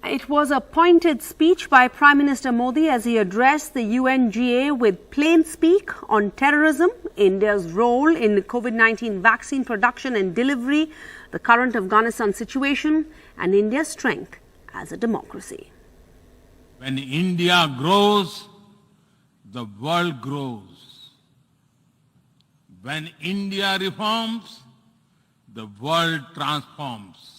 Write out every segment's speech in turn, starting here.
It was a pointed speech by Prime Minister Modi as he addressed the UNGA with plain speak on terrorism, India's role in COVID-19 vaccine production and delivery, the current Afghanistan situation, and India's strength as a democracy. When India grows, the world grows. When India reforms, the world transforms.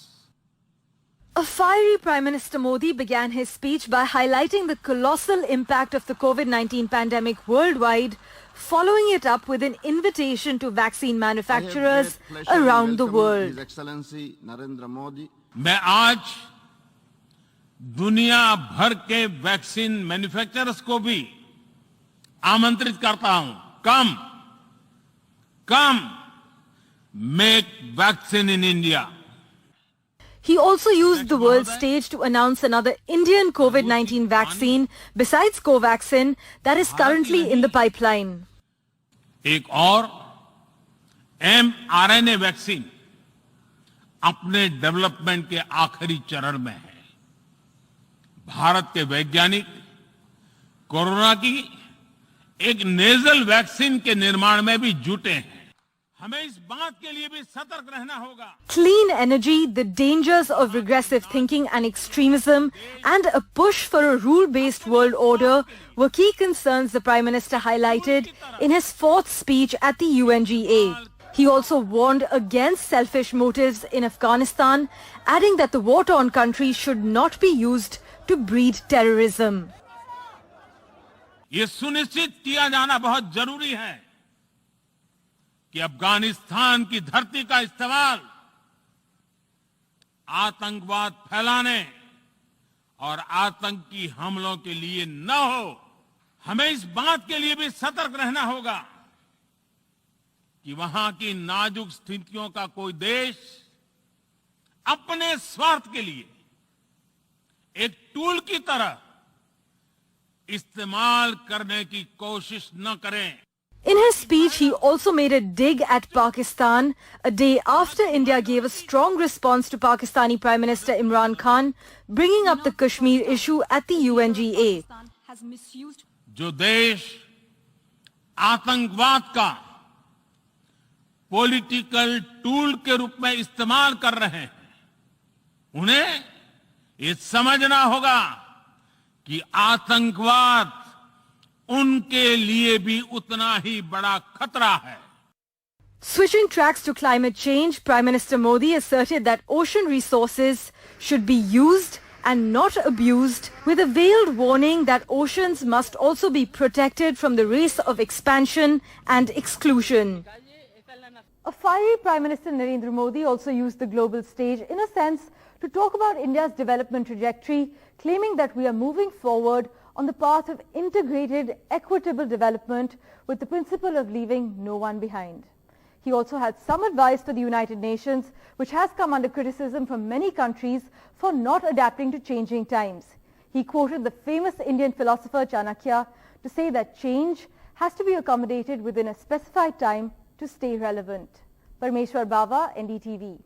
A fiery Prime Minister Modi began his speech by highlighting the colossal impact of the COVID-19 pandemic worldwide, following it up with an invitation to vaccine manufacturers around the world. मैं आज दुनिया भर के vaccine manufacturers को भी आमंत्रित करता हूं, come, make vaccine in India. He also used the world stage to announce another Indian COVID-19 vaccine besides Covaxin that is currently in the pipeline. एक और mRNA वैक्सीन अपने डेवलपमेंट के आखिरी चरण में है. भारत के वैज्ञानिक कोरोना की एक नेजल वैक्सीन के निर्माण में भी जुटे हैं. हमें इस बात के लिए भी सतर्क रहना होगा. Clean energy, the dangers of regressive thinking and extremism, and a push for a rule-based world order were key concerns the Prime Minister highlighted in his fourth speech at the UNGA. He also warned against selfish motives in Afghanistan, adding that the war-torn country should not be used to breed terrorism. ये सुनिश्चित किया जाना बहुत जरूरी है कि अफगानिस्तान की धरती का इस्तेमाल आतंकवाद फैलाने और आतंकी हमलों के लिए न हो. हमें इस बात के लिए भी सतर्क रहना होगा कि वहां की नाजुक स्थितियों का कोई देश अपने स्वार्थ के लिए एक टूल की तरह इस्तेमाल करने की कोशिश न करें. In his speech, he also made a dig at Pakistan a day after India gave a strong response to Pakistani Prime Minister Imran Khan, bringing up the Kashmir issue at the UNGA. जो देश आतंकवाद का political tool के रूप में इस्तेमाल कर रहे हैं, उन्हें ये समझना होगा कि आतंकवाद उनके लिए भी उतना ही बड़ा खतरा है. Switching tracks to climate change, Prime Minister Modi asserted that ocean resources should be used and not abused, with a veiled warning that oceans must also be protected from the race of expansion and exclusion. A fiery Prime Minister Narendra Modi also used the global stage, in a sense, to talk about India's development trajectory, claiming that we are moving forward on the path of integrated, equitable development with the principle of leaving no one behind. He also had some advice for the United Nations, which has come under criticism from many countries for not adapting to changing times. He quoted the famous Indian philosopher Chanakya to say that change has to be accommodated within a specified time to stay relevant. Parmeshwar Bava, NDTV.